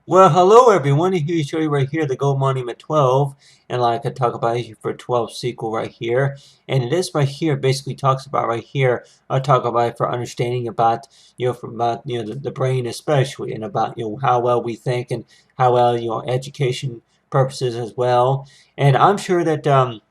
Well, hello everyone. Here to show you right here the Gold Monument 12, and like I talk about it for 12 sequel right here, and it is right here basically talks about right here. I talk about it for understanding about the brain especially, and about how well we think and how well education purposes as well. And I'm sure that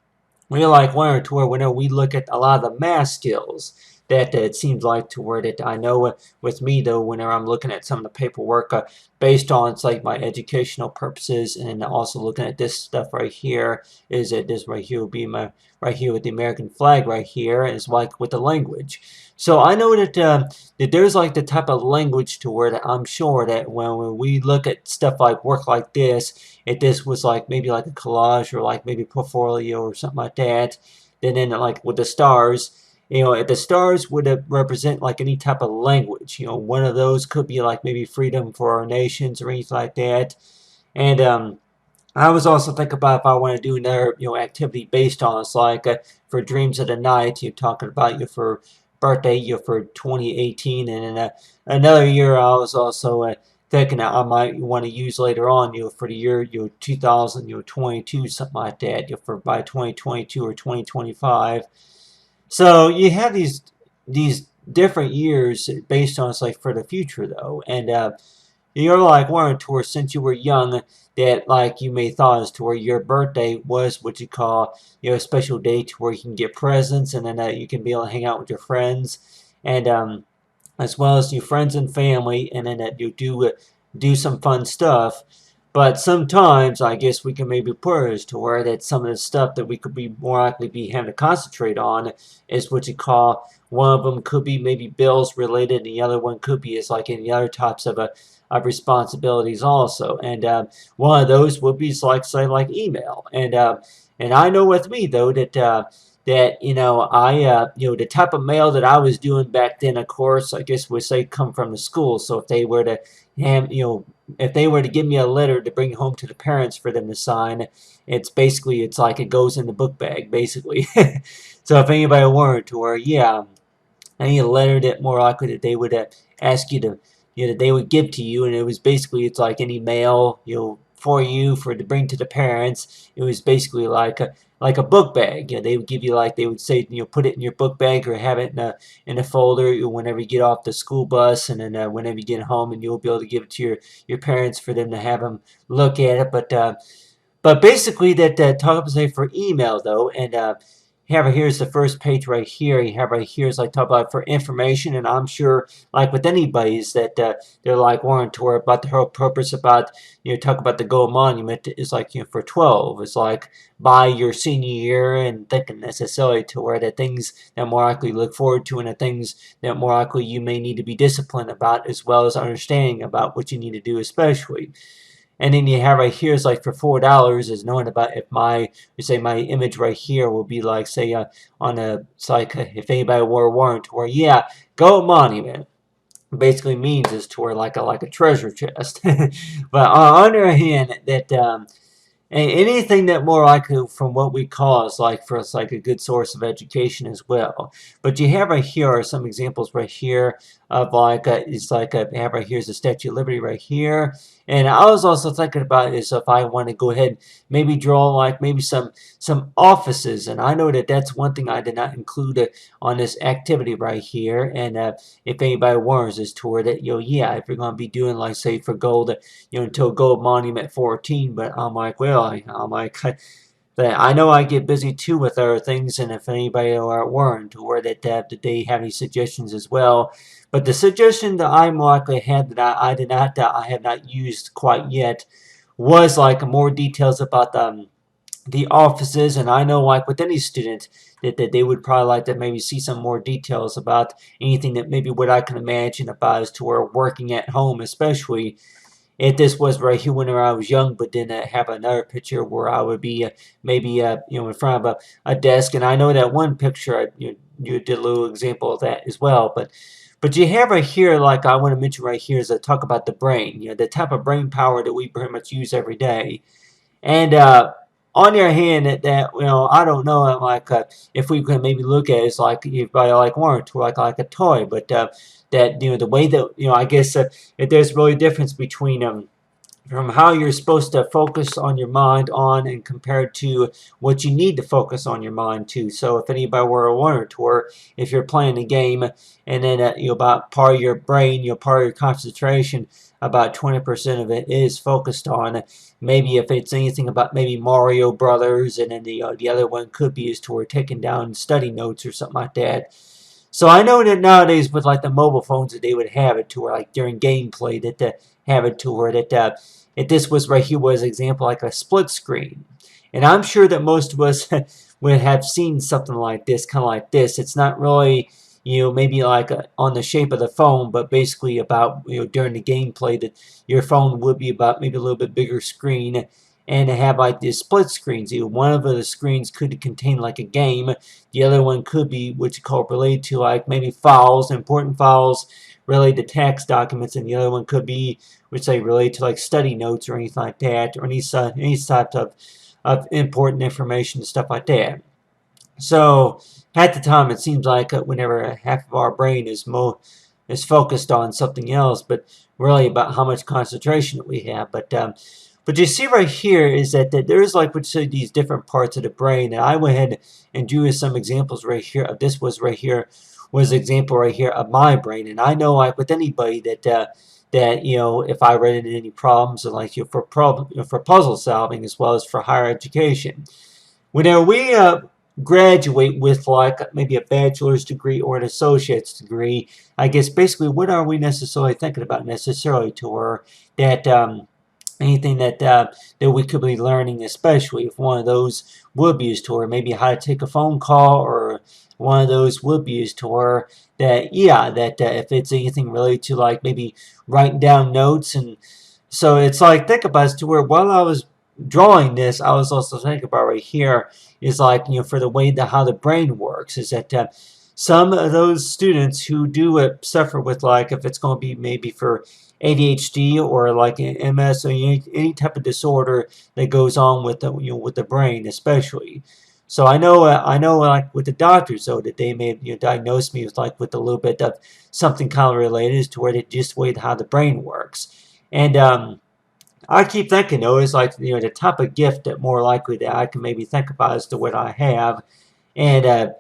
we like learn to where whenever we look at a lot of the math skills that it seems like to where that I know with me though whenever I'm looking at some of the paperwork based on it's like my educational purposes and also looking at this stuff right here is that this right here will be my right here with the American flag right here is like with the language. So I know that there's like the type of language to where that I'm sure that when we look at stuff like work like this, if this was like maybe like a collage or like maybe portfolio or something like that, then like with the stars, if the stars would represent like any type of language, one of those could be like maybe freedom for our nations or anything like that. And I was also thinking about if I want to do another activity based on it's like for dreams of the night. You're talking about for birthday for 2018, and in another year I was also thinking that I might want to use later on for the year 2022 something like that for by 2022 or 2025. So you have these different years based on it's like for the future though, and you're like one to where since you were young that like you may thought as to where your birthday was what you call a special day to where you can get presents and then you can be able to hang out with your friends and as well as your friends and family and then that you do some fun stuff. But sometimes I guess we can maybe purge to where that some of the stuff that we could be more likely be having to concentrate on is what you call one of them could be maybe bills related and the other one could be is like any other types of responsibilities also. And one of those would be like say like email. And I know with me though that I the type of mail that I was doing back then, of course, I guess would say come from the school. So if they were to have if they were to give me a letter to bring home to the parents for them to sign, it's like it goes in the book bag basically. So if anybody wanted to, or yeah, I need a letter that more likely that they would ask you to, that they would give to you, and it was basically it's like any mail, for you for to bring to the parents. It was basically like a book bag. They would give you like they would say, put it in your book bag or have it in a folder whenever you get off the school bus, and then whenever you get home, and you'll be able to give it to your parents for them to have them look at it. But basically, that talk about say for email though, and you have here's the first page right here. You have right here is like talk about for information, and I'm sure like with anybody's that they're like wanting to worry about the whole purpose about talk about the gold monument is like for 12. It's like by your senior year and thinking necessarily to where the things that more likely look forward to and the things that more likely you may need to be disciplined about as well as understanding about what you need to do especially. And then you have right here is like for $4 is knowing about if say my image right here will be like say on a it's like if anybody wore a warrant where yeah gold monument basically means is to where like a treasure chest. But on the other hand that anything that more likely from what we call is like for us like a good source of education as well. But you have right here are some examples right here of like it's like have right here's the Statue of Liberty right here. And I was also thinking about is if I want to go ahead maybe draw like maybe some offices, and I know that that's one thing I did not include on this activity right here. And if anybody wants this tour that yeah if you're going to be doing like say for gold until Gold Monument 14, but I'm like, well, I'm like, that I know I get busy too with other things, and if anybody are warned or that they have any suggestions as well. But the suggestion that I more likely had that I have not used quite yet was like more details about the offices, and I know like with any student that they would probably like to maybe see some more details about anything that maybe what I can imagine about as to where working at home especially if this was right here when I was young, but then have another picture where I would be maybe in front of a desk, and I know that one picture you did a little example of that as well, but you have right here like I want to mention right here is a talk about the brain, the type of brain power that we pretty much use every day, and on your hand, that I don't know, like if we can maybe look at it as like you buy like one to like a toy, but that the way that I guess if there's really difference between from how you're supposed to focus on your mind on and compared to what you need to focus on your mind to. So if anybody were a wonder tour, if you're playing a game and then about part of your brain, part of your concentration, about 20% of it is focused on maybe if it's anything about maybe Mario Brothers, and then the other one could be used toward taking down study notes or something like that. So I know that nowadays with like the mobile phones that they would have it to where like during gameplay that have it to where that if this was right here was example like a split screen, and I'm sure that most of us would have seen something like this, kind of like this. It's not really maybe like on the shape of the phone, but basically about during the gameplay that your phone would be about maybe a little bit bigger screen, and to have like these split screens. One of the screens could contain like a game, the other one could be what you call related to like maybe files, important files related to tax documents, and the other one could be which they relate to like study notes or anything like that, or any type of important information and stuff like that. So at the time, it seems like whenever half of our brain is focused on something else, but really about how much concentration we have. But you see right here is that there is like these different parts of the brain, and I went ahead and drew some examples right here. This was right here was an example right here of my brain, and I know like with anybody that if I ran into any problems and like for puzzle solving as well as for higher education, whenever we graduate with like maybe a bachelor's degree or an associate's degree, I guess basically what are we necessarily thinking about necessarily to her that anything that we could be learning, especially if one of those would be used to her, maybe how to take a phone call, or one of those would be used to her that if it's anything related to like maybe writing down notes. And so it's like think about it to where while I was drawing this, I was also thinking about right here is like for the way how the brain works is that some of those students who do suffer with like if it's going to be maybe for ADHD or like MS or any type of disorder that goes on with the with the brain especially. So I know like with the doctors though that they may diagnose me with like with a little bit of something kind of related to where they just way how the brain works. And I keep thinking though is like the type of gift that more likely that I can maybe think about as to what I have. And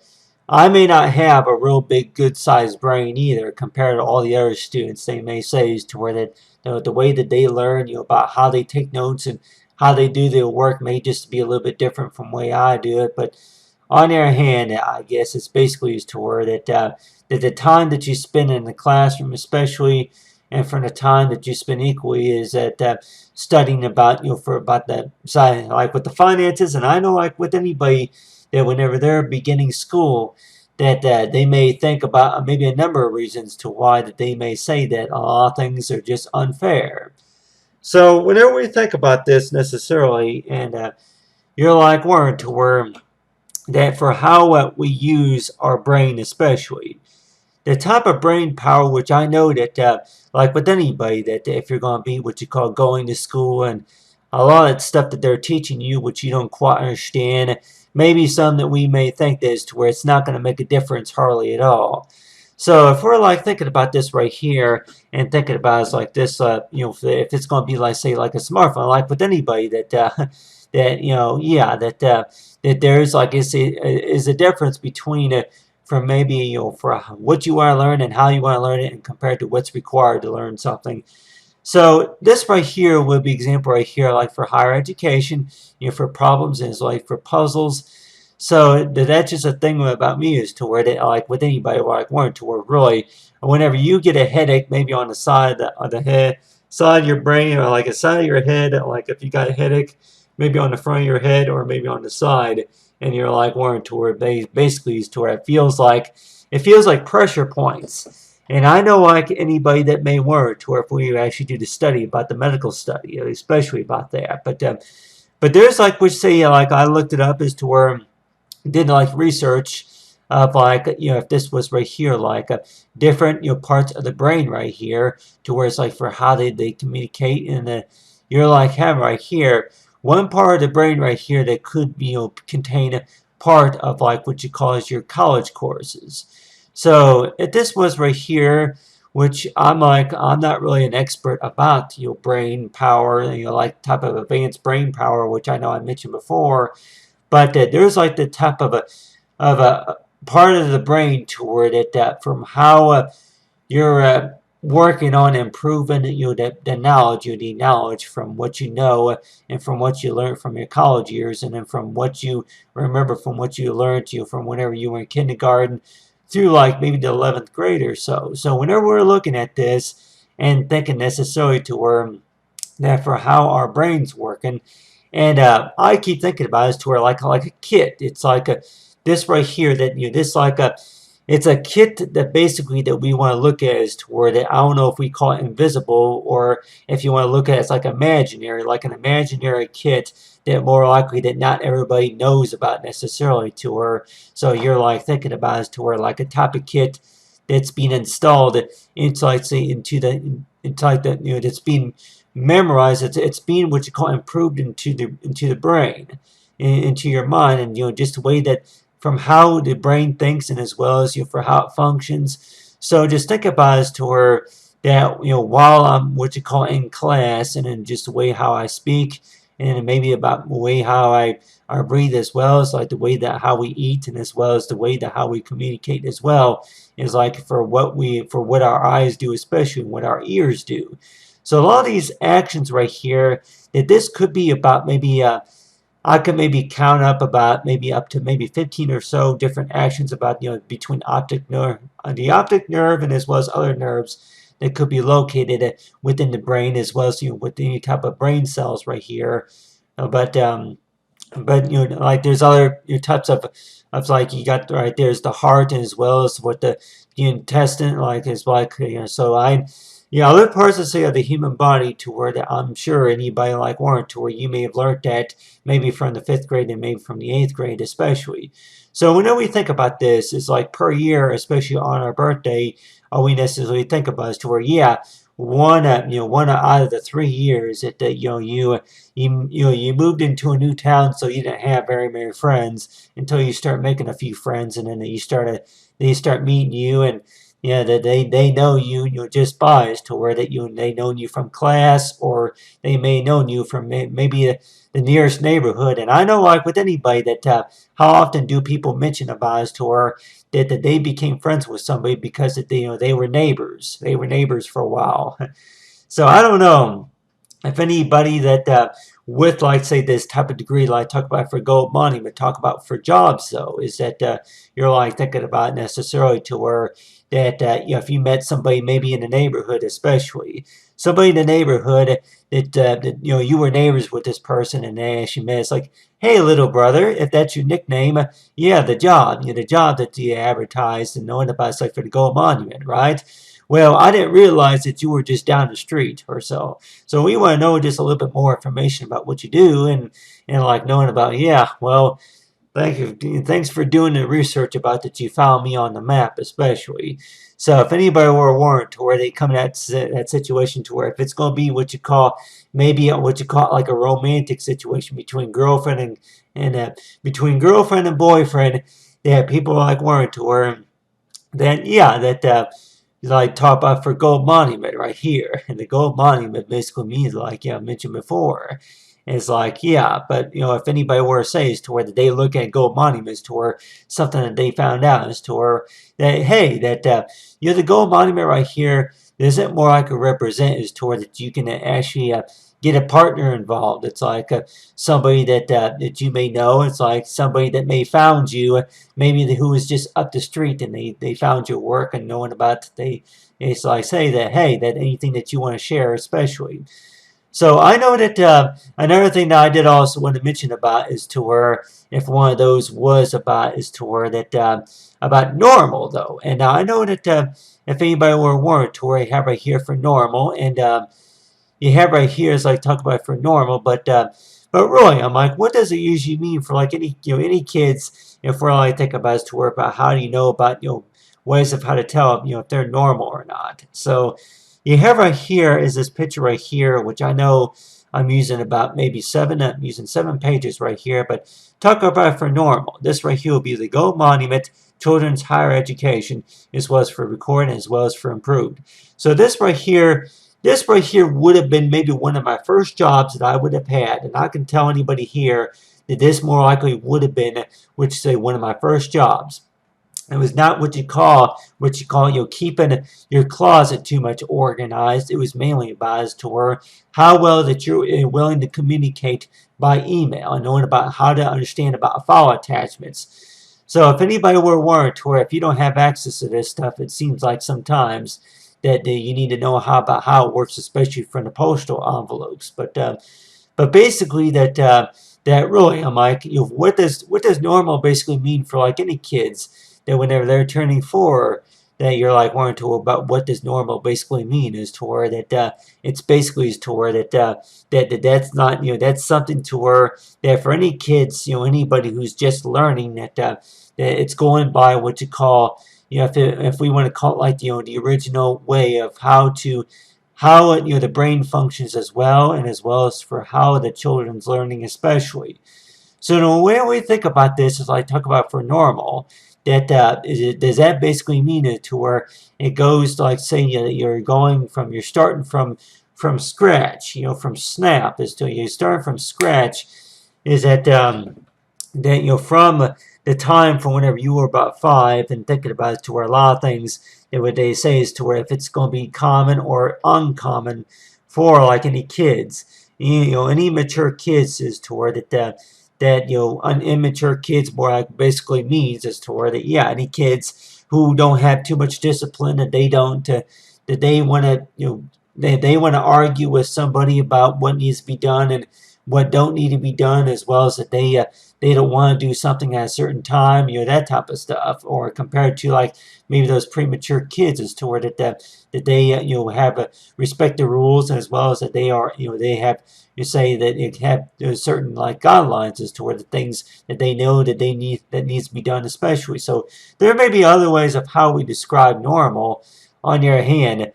I may not have a real big, good-sized brain either compared to all the other students. They may say is to where that the way that they learn, about how they take notes and how they do their work may just be a little bit different from the way I do it. But on the other hand, I guess it's basically is to where that the time that you spend in the classroom, especially, and from the time that you spend equally, is that studying about for about the side like with the finances. And I know like with anybody that whenever they're beginning school, that they may think about maybe a number of reasons to why that they may say that a lot of things are just unfair. So whenever we think about this necessarily, and you're like Warren to where that for how we use our brain especially, the type of brain power which I know that like with anybody that if you're going to be what you call going to school and a lot of that stuff that they're teaching you which you don't quite understand, maybe some that we may think that is to where it's not going to make a difference hardly at all. So if we're like thinking about this right here and thinking about it like this, if it's going to be like say like a smartphone, like with anybody that that that there's like is a difference between from maybe for what you want to learn and how you want to learn it and compared to what's required to learn something. So this right here would be example right here like for higher education, for problems and it's like for puzzles. So that's just a thing about me is to where they like with anybody like want to where really whenever you get a headache maybe on the side of the head side of your brain or like a side of your head, like if you got a headache maybe on the front of your head or maybe on the side, and you're like wanting to where basically is to where it feels like pressure points. And I know like anybody that may work to where if we actually do the study about the medical study, especially about that. But there's like which say like I looked it up as to where did like research of like if this was right here like different parts of the brain right here to where it's like for how they communicate, and you're like having right here one part of the brain right here that could contain part of like what you call as your college courses. So if this was right here which I'm like, I'm not really an expert about, brain power, like type of advanced brain power, which I know I mentioned before, but there's like the type of a part of the brain toward it that from how you're working on improving the knowledge, the knowledge from what you know and from what you learned from your college years, and then from what you remember from what you learned from whenever you were in kindergarten through like maybe the 11th grade or so. So whenever we're looking at this and thinking necessarily to where that for how our brains working. And I keep thinking about it as to where like a kit. It's like a this right here that this like a it's a kit that basically that we want to look at as to where that I don't know if we call it invisible or if you want to look at it as like imaginary, like an imaginary kit that more likely that not everybody knows about necessarily to where so you're like thinking about as to where like a type of kit that's being installed into like say into like the that's being memorized. It's being what you call improved into the brain, into your mind, and just the way that from how the brain thinks and as well as for how it functions. So just think about it as to where that while I'm what you call in class and in just the way how I speak and maybe about the way how I breathe as well as like the way that how we eat and as well as the way that how we communicate as well is like for what our eyes do especially and what our ears do. So a lot of these actions right here, that this could be about maybe I could maybe count up about maybe up to maybe 15 or so different actions about between the optic nerve and as well as other nerves that could be located within the brain as well as with any type of brain cells right here. But like there's other types of like you got right there's the heart as well as what the intestine like is like so I other parts of say of the human body to where that I'm sure anybody like warrant to where you may have learned that maybe from the 5th grade and maybe from the 8th grade especially. So whenever we think about this it's like per year especially on our birthday all we necessarily think about is to where one out of the 3 years that you moved into a new town, so you didn't have very many friends until you start making a few friends, and then they start meeting you, and that they know you just by as to where that they known you from class, or they may known you from maybe the nearest neighborhood. And I know like with anybody that how often do people mention about as to where that they became friends with somebody because they were neighbors. They were neighbors for a while. So I don't know if anybody that with like say this type of degree like talk about for Gold Monument talk about for jobs though is that you're like thinking about necessarily to where that if you met somebody maybe in the neighborhood especially somebody in the neighborhood that you were neighbors with this person and they actually met it's like hey little brother if that's your nickname yeah the job that you advertised and knowing about it's like for the Gold Monument right well I didn't realize that you were just down the street or so so we want to know just a little bit more information about what you do and like knowing about well thank you thanks for doing the research about that you found me on the map especially. So if anybody were a warrant to where they come in that situation to where if it's going to be what you call maybe what you call like a romantic situation between girlfriend and between girlfriend and boyfriend that people like warrant to where then that like top up for Gold Monument right here. And the Gold Monument basically means like I mentioned before. It's like but if anybody were to say is to where they look at Gold Monuments to where something that they found out is to where that hey that the Gold Monument right here isn't more like a represent is to where that you can actually get a partner involved. It's like somebody that you may know. It's like somebody that may found you maybe who was just up the street and they found your work and knowing about it's like say that hey that anything that you want to share especially. So I know that another thing that I did also want to mention about is to where if one of those was about is to where that about normal though. And now I know that if anybody were warned to where I have right here for normal and you have right here is like talk about for normal, but really I'm like, what does it usually mean for like any kids if we're like think about is to work about how do you know about ways of how to tell if they're normal or not. So you have right here is this picture right here, which I know I'm using about maybe I'm using 7 pages right here, but talk about for normal. This right here will be the Gold Monument Children's Higher Education, as well as for recording, as well as for improved. So this right here would have been maybe one of my first jobs that I would have had, and I can tell anybody here that this more likely would have been, which say one of my first jobs. It was not keeping your closet too much organized. It was mainly about as to where how well that you're willing to communicate by email and knowing about how to understand about file attachments. So if anybody were warned to where if you don't have access to this stuff, it seems like sometimes that you need to know about how it works, especially from the postal envelopes. But basically that really, I'm like, what does normal basically mean for like any kids that whenever they're turning 4, that you're like wanting to about what does normal basically mean is to where that it's basically is to where that's not that's something to where that for any kids anybody who's just learning that it's going by what you call if we want to call it like the original way of how the brain functions as well, and as well as for how the children's learning especially. So the way we think about this is like talk about for normal. Does that basically mean it to where it goes to like say you're starting from scratch, from snap is to you start from scratch is that from the time from whenever you were about 5 and thinking about it to where a lot of things that what they say is to where if it's going to be common or uncommon for like any kids, any mature kids is to where that immature kids more like basically means is to where that any kids who don't have too much discipline that they don't that they want to they want to argue with somebody about what needs to be done and what don't need to be done, as well as that they don't want to do something at a certain time, that type of stuff, or compared to like maybe those premature kids as to where that they have respect the rules, as well as that they are they have say that it have certain like guidelines as to where the things that they know that they need that needs to be done especially. So there may be other ways of how we describe normal on your hand.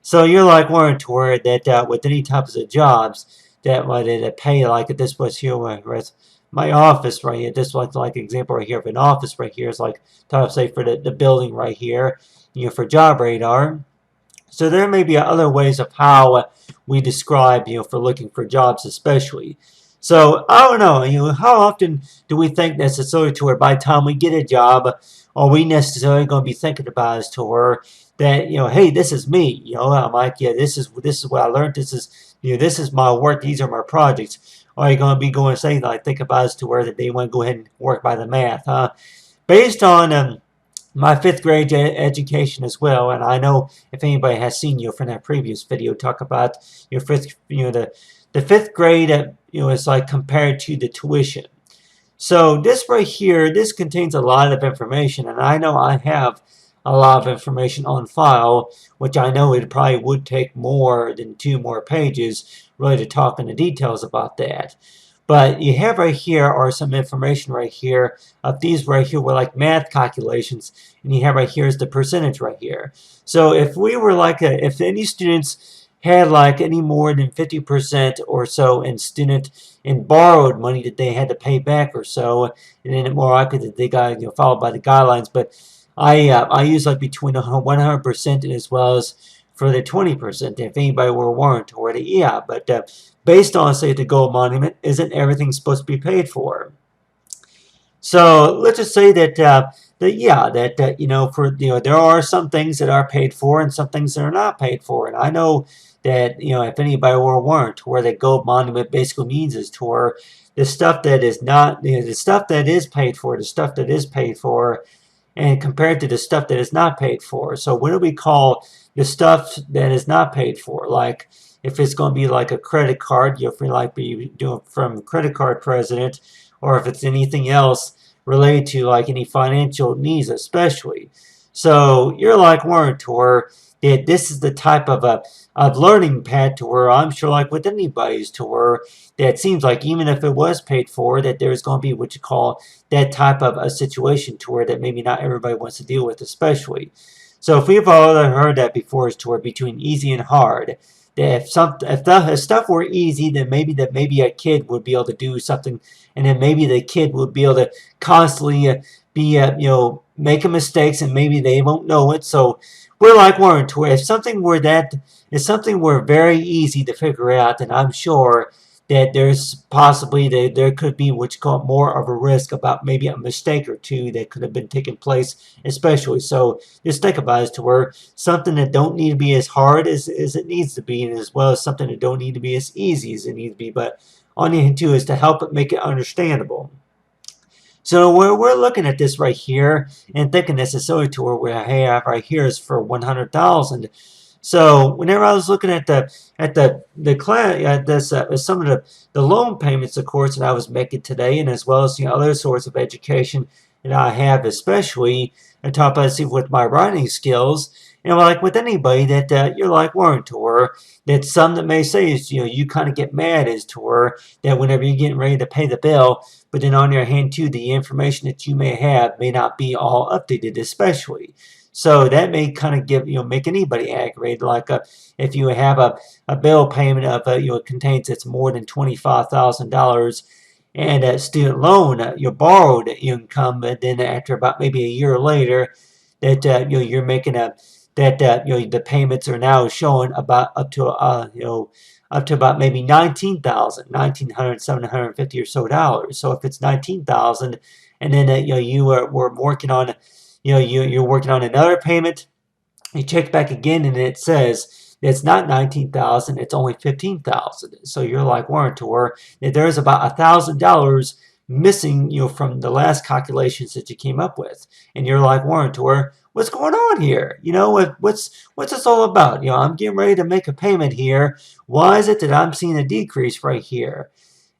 So you're like Warren toward that with any types of jobs that pay like this was here whereas my office right here, this was like example right here of an office right here is like type say for the building right here, for job radar. So there may be other ways of how we describe, for looking for jobs especially. So I don't know, how often do we think necessarily to where by the time we get a job, are we necessarily going to be thinking about as to where that, hey, this is me, I'm like, yeah, this is what I learned, this is my work, these are my projects. Are you going to be going to say like think about as to where that they want to go ahead and work by the math, huh? Based on my 5th grade education as well, and I know if anybody has seen from that previous video talk about your fifth, the 5th grade, is like compared to the tuition. So this right here, this contains a lot of information, and I know I have a lot of information on file, which I know it probably would take more than 2 more pages really to talk in the details about that. But you have right here are some information right here of these right here were like math calculations, and you have right here is the percentage right here. So if we were like if any students had like any more than 50% or so in borrowed money that they had to pay back or so, and then more likely that they got followed by the guidelines. But I use like between 100% and as well as for the 20%. If anybody were warned already, yeah. But based on say the Gold Monument, isn't everything supposed to be paid for? So let's just say that for there are some things that are paid for and some things that are not paid for, and I know that if anybody were warned where the Gold Monument basically means is to where the stuff that is not the stuff that is paid for, the stuff that is paid for, and compared to the stuff that is not paid for. So what do we call the stuff that is not paid for? Like if it's going to be like a credit card, if we like be doing from credit card president, or if it's anything else related to like any financial needs especially. So you're like Warren to where that this is the type of learning pad to where I'm sure like with anybody's to where that seems like even if it was paid for that there's going to be what you call that type of a situation to where that maybe not everybody wants to deal with especially. So if we've all heard that before, is to where between easy and hard. That if stuff were easy, then maybe a kid would be able to do something, and then maybe the kid would be able to constantly be making mistakes, and maybe they won't know it. So we're like Warren, to where if something were very easy to figure out, then I'm sure that there's possibly there could be what's called more of a risk about maybe a mistake or two that could have been taking place, especially. So just think about it, to where something that don't need to be as hard as it needs to be, and as well as something that don't need to be as easy as it needs to be. But all you can do is to help it make it understandable. So we're looking at this right here and thinking this is so to where we have right here is for 100,000. So whenever I was looking at the class at this some of the loan payments, of course, that I was making today, and as well as other sorts of education that I have, especially on top of with my writing skills, like with anybody that you're like Warren Tour, that some that may say is you kind of get mad as to where that whenever you're getting ready to pay the bill, but then on your hand too, the information that you may have may not be all updated, especially. So that may kind of make anybody aggravated. Like if you have a bill payment of contains it's more than $25,000, and a student loan you borrowed income, but then after about maybe a year later, that you're making that the payments are now showing about up to about maybe 19,000, 1,900, 750 or so dollars. So if it's 19,000, and then you were working on, you're working on another payment, you check back again, and it says it's not 19,000, it's only 15,000. So you're like Warren Tour, that there's about $1,000 missing, from the last calculations that you came up with, and you're like Warren Tour, what's going on here? What's this all about? I'm getting ready to make a payment here. Why is it that I'm seeing a decrease right here?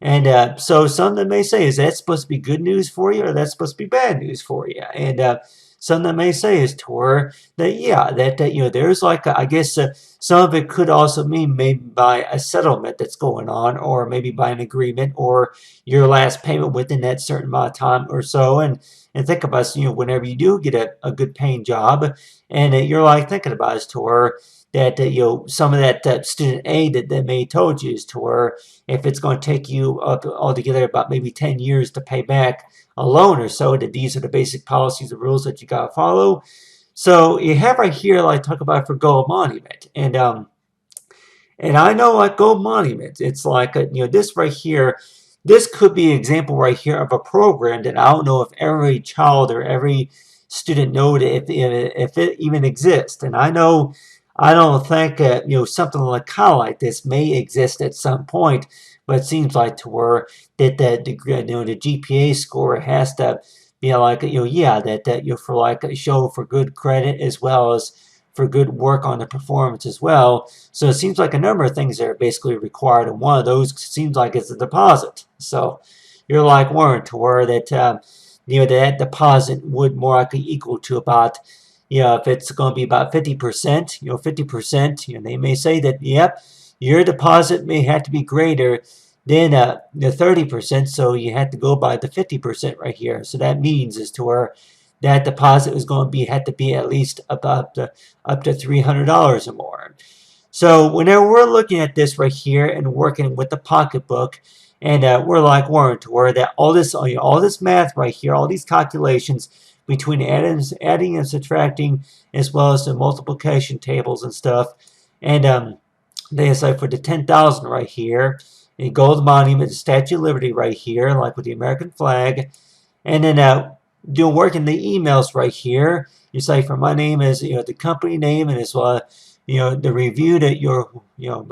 And so some that may say, is that supposed to be good news for you, or that's supposed to be bad news for you? And some that may say is Tor that yeah, that there's like I guess some of it could also mean maybe by a settlement that's going on, or maybe by an agreement, or your last payment within that certain amount of time or so. And think about whenever you do get a good paying job, and you're like thinking about is Tor that some of that student aid that they may told you is to where if it's going to take you up altogether about maybe 10 years to pay back a loan or so, that these are the basic policies and rules that you got to follow. So you have right here, like talk about for Gold Monument, and I know like Gold Monument, it's like this right here. This could be an example right here of a program that I don't know if every child or every student know if it even exists. And I don't think something like kind of like this may exist at some point, but it seems like to where that the GPA score has to be like yeah that for like a show for good credit as well as for good work on the performance as well. So it seems like a number of things that are basically required, and one of those seems like it's a deposit. So you're like Warren to where that deposit would more likely equal to about if it's going to be about 50%, 50%, they may say that, yep, your deposit may have to be greater than the 30%, so you have to go by the 50% right here. So that means as to where that deposit is going to be had to be at least about up to $300 or more. So whenever we're looking at this right here and working with the pocketbook, and we're like Warren to where that all this math right here, all these calculations between adding and subtracting, as well as the multiplication tables and stuff, and they say for the 10,000 right here, the Gold Monument, the Statue of Liberty right here, like with the American flag, and then doing work in the emails right here. You say for my name is the company name, and as well the review that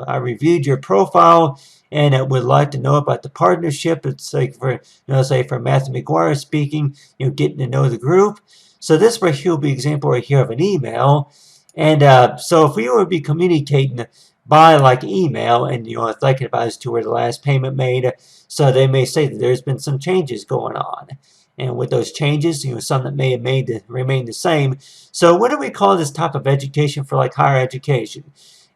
I reviewed your profile, and I would like to know about the partnership. It's like for say for Matthew McGuire speaking, getting to know the group. So this right here will be an example right here of an email, and so if we were to be communicating by like email, and thinking about as to where the last payment made, so they may say that there's been some changes going on. And with those changes, some that may have made to remain the same. So what do we call this type of education for like higher education?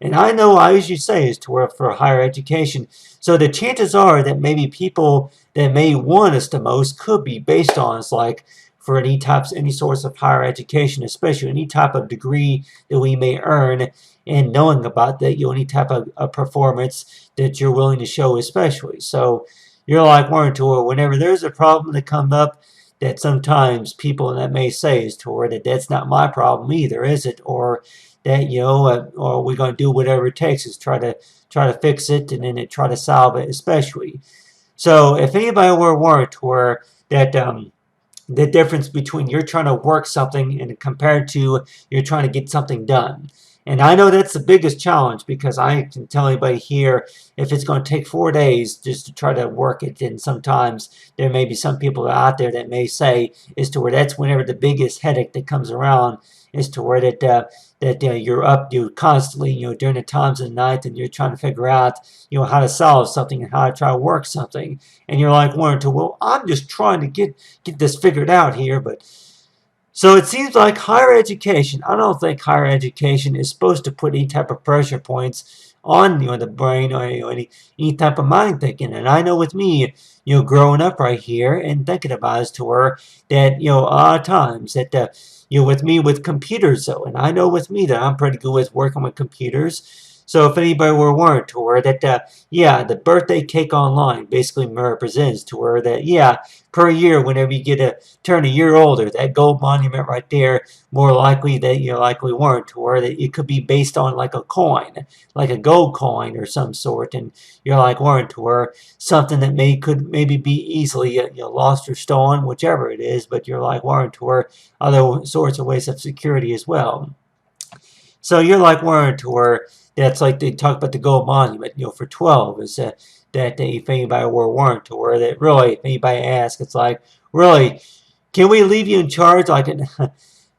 And I know I usually say is to work for higher education. So the chances are that maybe people that may want us the most could be based on like for any sorts of higher education, especially any type of degree that we may earn, and knowing about that, any type of performance that you're willing to show, especially. So you're like Warren Tour, whenever there's a problem that comes up, that sometimes people that may say is toward that that's not my problem either, is it? Or that or we're going to do whatever it takes is try to fix it and then try to solve it, especially. So if anybody were warned where that the difference between you're trying to work something and compared to you're trying to get something done. And I know that's the biggest challenge because I can tell anybody here if it's going to take 4 days just to try to work it, then sometimes there may be some people out there that may say is to where that's whenever the biggest headache that comes around is to where you're up you constantly during the times of the night and you're trying to figure out how to solve something and how to try to work something, and you're like wanting to, well, I'm just trying to get this figured out here. But so it seems like higher education, I don't think higher education is supposed to put any type of pressure points on the brain or any type of mind thinking. And I know with me, growing up right here and thinking about it to where that a lot of times that with me with computers though, and I know with me that I'm pretty good with working with computers. So if anybody were warned to where that yeah, the birthday cake online basically represents to where that yeah, per year whenever you get a turn a year older, that gold monument right there, more likely that you likely weren't, or that it could be based on like a coin, like a gold coin or some sort, and you're like weren't, or something that could maybe be easily lost or stolen, whichever it is, but you're like weren't, or other sorts of ways of security as well. So you're like weren't, or that's like they talk about the gold monument, for 12 is that if anybody were weren't, or that really if anybody asks, it's like really can we leave you in charge? Like,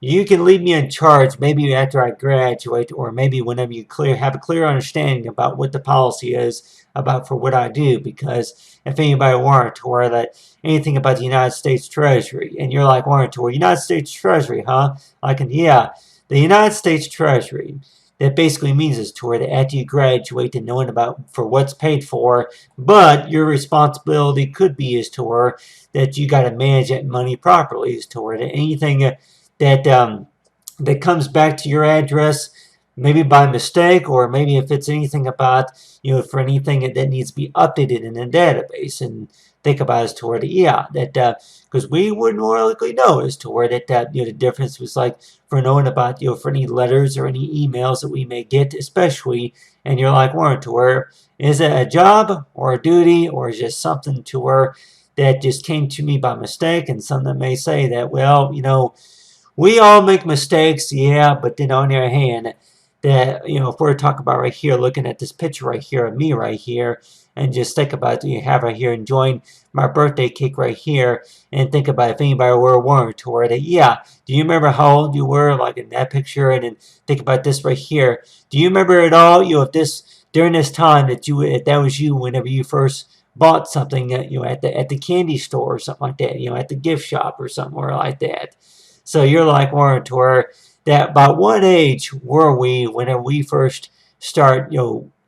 you can leave me in charge maybe after I graduate, or maybe whenever you have a clear understanding about what the policy is about for what I do. Because if anybody weren't, or that anything about the United States Treasury, and you're like, weren't, or United States Treasury, huh? Like, yeah, the United States Treasury. That basically means is to where that after you graduate and knowing about for what's paid for, but your responsibility could be is to where that you got to manage that money properly is toward it. Anything that comes back to your address, maybe by mistake, or maybe if it's anything about for anything that needs to be updated in a database, and think about as to where yeah that because we would more likely know as to where that the difference was like for knowing about for any letters or any emails that we may get, especially, and you're like weren't to where is it a job or a duty or is just something to where that just came to me by mistake, and some that may say that, well, we all make mistakes, yeah, but then on the other hand, that, if we're talking about right here, looking at this picture right here of me right here, and just think about you have right here enjoying my birthday cake right here, and think about if anybody were warned to where that, yeah, do you remember how old you were, like in that picture, and then think about this right here. Do you remember at all, if this, during this time if that was you whenever you first bought something at the candy store or something like that, at the gift shop or somewhere like that. So you're like Warren to where that about what age were we whenever we first start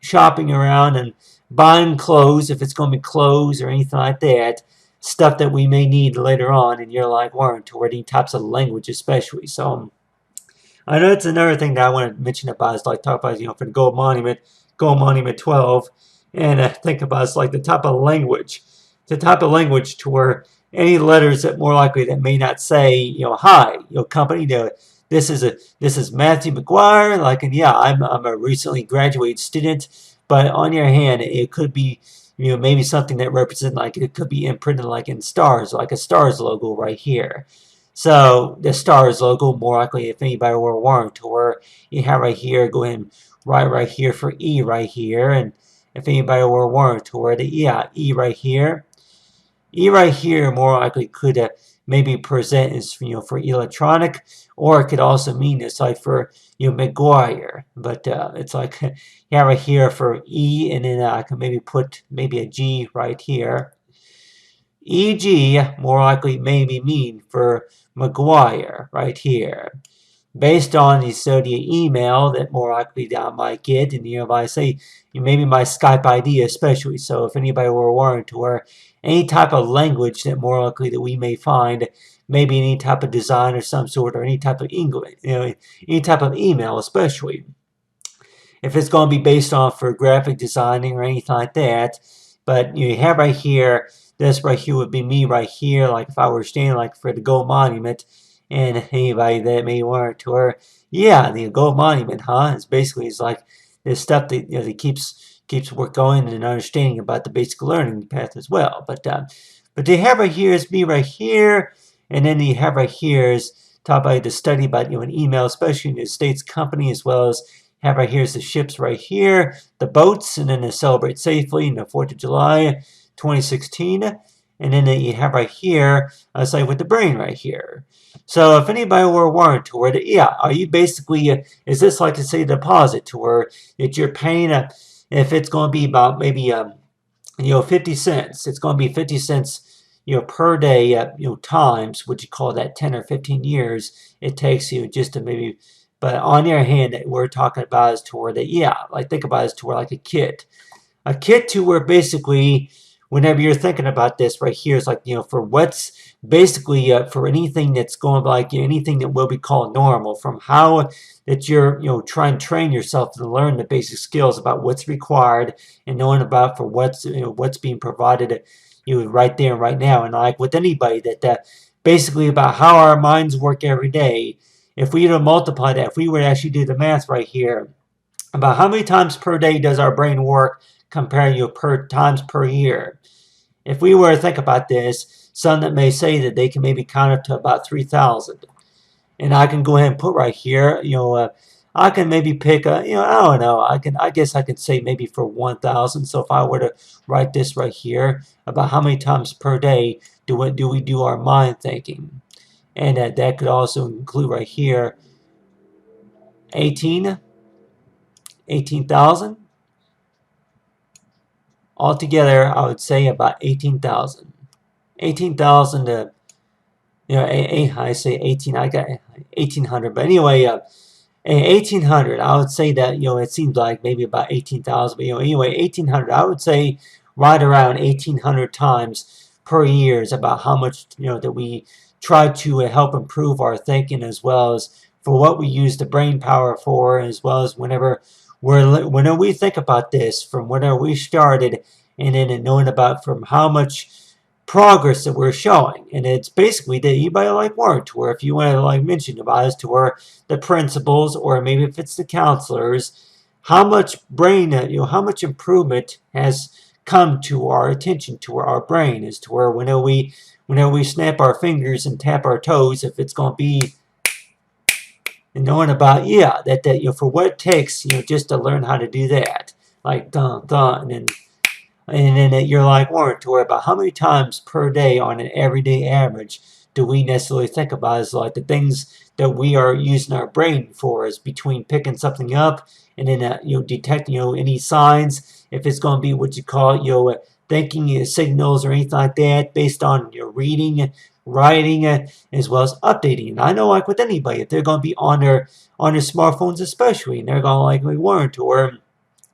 shopping around and buying clothes, if it's going to be clothes or anything like that, stuff that we may need later on, and you're like Warren to where any types of language especially. So I know that's another thing that I want to mention about is like talk about for the Gold Monument 12, and think about it's like the type of language to where any letters that more likely that may not say hi company this is Matthew McGuire, like, and yeah, I'm a recently graduated student, but on your hand it could be maybe something that represents, like it could be imprinted like in stars, like a stars logo right here. So the stars logo, more likely if anybody were warned, or you have right here, go ahead and write right here for E right here, and if anybody were warned, or the yeah, E right here. E right here more likely could maybe present as for electronic, or it could also mean it's like for McGuire, but it's like yeah right here for E, and then I can maybe put maybe a G right here. E.g. more likely maybe mean for McGuire right here. Based on the Zodiac email that more likely that I might get, and if I say maybe my Skype ID especially, so if anybody were warned to where any type of language that more likely that we may find maybe any type of design or some sort, or any type of English, any type of email, especially if it's going to be based off for graphic designing or anything like that. But you have right here, this right here would be me right here, like if I were standing like for the Gold Monument, and anybody that may want to, or yeah, the Gold Monument, huh? It's like this stuff that that keeps work going and understanding about the basic learning path as well. But they have right here is me right here, and then you have right here is talk about the study about an email, especially in the States company, as well as have right here is the ships right here, the boats, and then the Celebrate Safely in the 4th of July 2016. And then you have right here, it's like with the brain right here. So if anybody were warned to where, yeah, are you basically, is this like to say deposit to where that you're paying, if it's going to be about maybe 50 cents. It's going to be 50 cents, per day, times, what you call that 10 or 15 years it takes you just to maybe, but on the other hand, we're talking about is to where that, yeah, like think about it as to where like a kit to where basically whenever you're thinking about this right here is like, for what's basically for anything that's going like anything that will be called normal, from how that you're, try and train yourself to learn the basic skills about what's required and knowing about for what's, what's being provided you right there and right now. And like with anybody that basically about how our minds work every day, if we were to multiply that, if we were to actually do the math right here, about how many times per day does our brain work compared to per times per year? If we were to think about this, some that may say that they can maybe count up to about 3,000. And I can go ahead and put right here, I can maybe pick a, I don't know, I guess I could say maybe for 1,000. So if I were to write this right here, about how many times per day do we do our mind thinking? And that could also include right here 18,000. Altogether, I would say about 18,000. 18,000 to, I say 18, I got 1,800. But anyway, 1,800, I would say that, it seems like maybe about 18,000. But, anyway, 1,800, I would say right around 1,800 times per year is about how much, that we try to help improve our thinking, as well as for what we use the brain power for, as well as whenever we think about this, from whenever we started, and then knowing about from how much progress that we're showing. And it's basically that anybody like work to where if you want to like mention about as to where the principals, or maybe if it's the counselors, how much brain, how much improvement has come to our attention, to our brain, is to where whenever we snap our fingers and tap our toes, if it's going to be, and knowing about, yeah, that for what it takes, just to learn how to do that, like dun dun, and then you're like, Warren, to worry about how many times per day on an everyday average do we necessarily think about as like the things that we are using our brain for, is between picking something up and then detecting any signs, if it's going to be what you call thinking signals or anything like that, based on your reading, writing, as well as updating. And I know, like with anybody, if they're going to be on their smartphones especially, and they're going to like Warren, to where,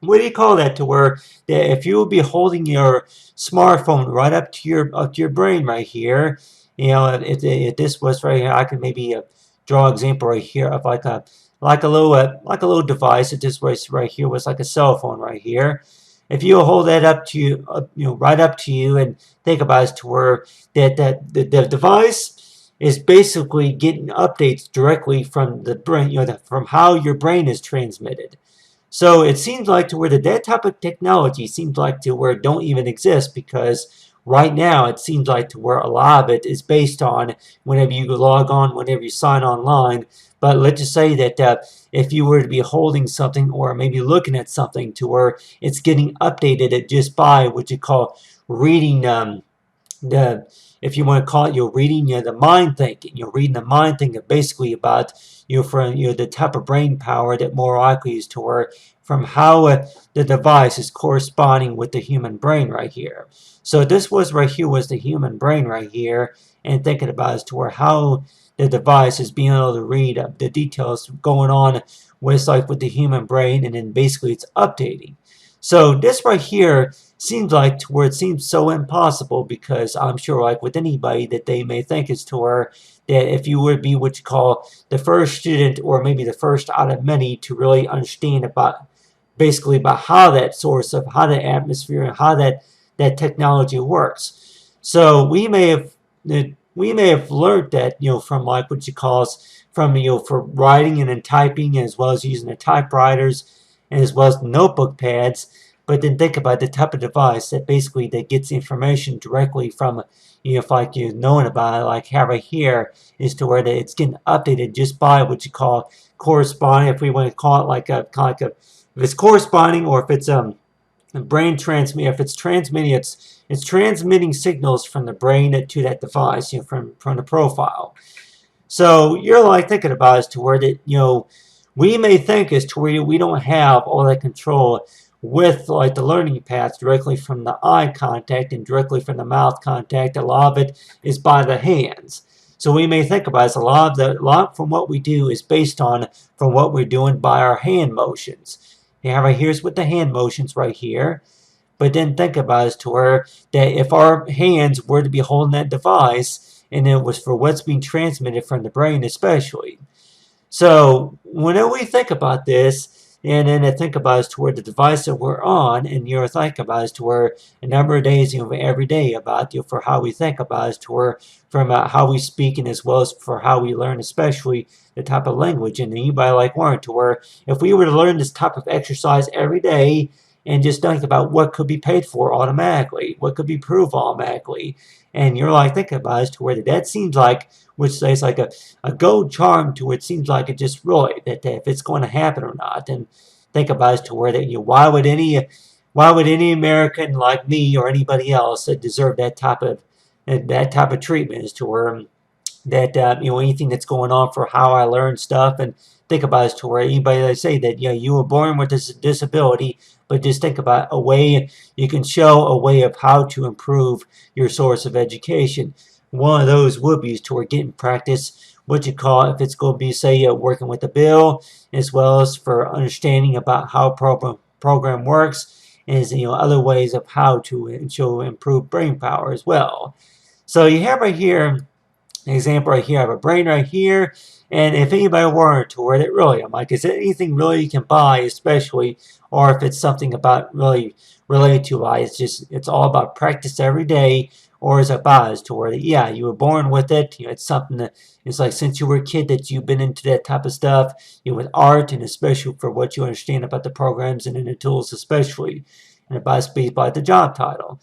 what do you call that, to where that if you will be holding your smartphone right up to your brain right here, if this was right here, I could maybe draw an example right here of like a little device. If this was right here was like a cell phone right here. If you hold that up to you, right up to you, and think about it, to where that the device is basically getting updates directly from the brain, from how your brain is transmitted. So it seems like to where that type of technology seems like to where it don't even exist, because right now it seems like to where a lot of it is based on whenever you log on, whenever you sign online. But let's just say that if you were to be holding something or maybe looking at something, to where it's getting updated just by what you call reading the, if you want to call it, you're reading the mind thinking. You're reading the mind thinking basically about from the type of brain power that more likely is to where from how the device is corresponding with the human brain right here. So this was right here was the human brain right here, and thinking about as to where how the device is being able to read the details going on with like with the human brain, and then basically it's updating. So this right here seems like to where it seems so impossible, because I'm sure like with anybody that they may think is to where that if you would be what you call the first student or maybe the first out of many to really understand about basically about how that source of how the atmosphere and how that technology works. So we may have learned that from like what you call from for writing and then typing, as well as using the typewriters and as well as the notebook pads. But then think about the type of device that basically that gets information directly from if like you knowing about it, like how right here is to where it's getting updated just by what you call corresponding, if we want to call it like a kind of like a, if it's corresponding, or if it's brain transmit, if it's transmitting, it's transmitting signals from the brain to that device, from the profile. So you're like thinking about as to where that we may think as to where we don't have all that control with like the learning paths directly from the eye contact and directly from the mouth contact. A lot of it is by the hands. So we may think about it as a lot from what we do is based on from what we're doing by our hand motions. Yeah, right here's with the hand motions right here. But then think about it as to where that if our hands were to be holding that device and it was for what's being transmitted from the brain especially. So whenever we think about this, and then I think about as to where the device that we're on, and you're thinking about as to where a number of days, every day about for how we think about as to where from how we speak and as well as for how we learn, especially the type of language. And anybody like learn to where if we were to learn this type of exercise every day and just think about what could be paid for automatically, what could be proved automatically, and you're like thinking about as to where that seems like, which says like a gold charm to it seems like it just really that if it's going to happen or not. And think about as to where that why would any American like me or anybody else that deserve that type of treatment as to where that anything that's going on for how I learn stuff. And think about it to where anybody that say that you were born with this disability, but just think about a way you can show a way of how to improve your source of education. One of those would be to where getting practice what you call, if it's going to be say working with a bill, as well as for understanding about how program works, is other ways of how to show improve brain power as well. So you have right here an example right here. I have a brain right here. And if anybody wanted to wear it, really, I'm like, is there anything really you can buy, especially, or if it's something about really related to life, it's all about practice every day, or is it about to where, yeah, you were born with it, it's something that, it's like since you were a kid that you've been into that type of stuff, with art, and especially for what you understand about the programs and in the tools especially, and about speed by the job title.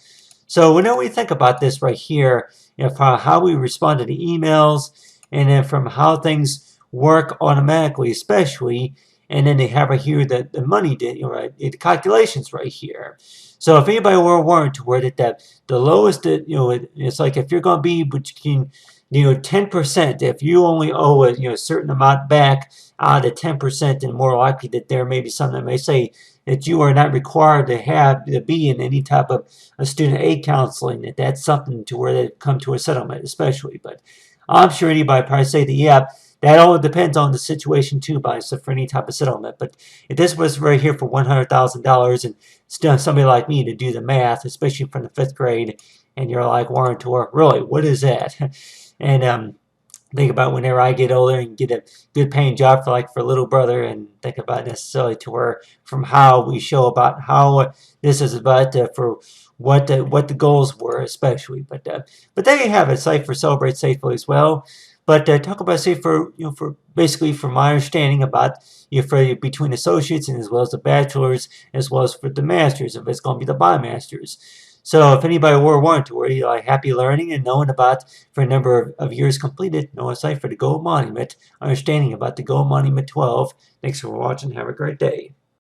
So whenever we think about this right here, from how we respond to the emails, and then from how things work automatically, especially, and then they have right here the money, right, the calculations right here. So if anybody were worried to where that the lowest, it's like if you're going to be between 10%, if you only owe a certain amount back out of 10%, then more likely that there may be something that may say that you are not required to be in any type of a student aid counseling. That's something to where they come to a settlement, especially. But I'm sure anybody probably say that, yeah, that all depends on the situation too, by so for any type of settlement. But if this was right here for $100,000, and still somebody like me to do the math, especially from the 5th grade, and you're like, Warren, to work, really, what is that? And think about whenever I get older and get a good paying job for little brother, and think about necessarily to where from how we show about how this is about for what the goals were especially. But there you have it. Safe for celebrate safely as well. But talk about say for for basically from my understanding about for between associates and as well as the bachelors as well as for the masters, if it's going to be the bimasters. So if anybody were wanting to worry, like happy learning and knowing about for a number of years completed, no site for the Gold Monument, understanding about the Gold Monument 12. Thanks for watching. Have a great day.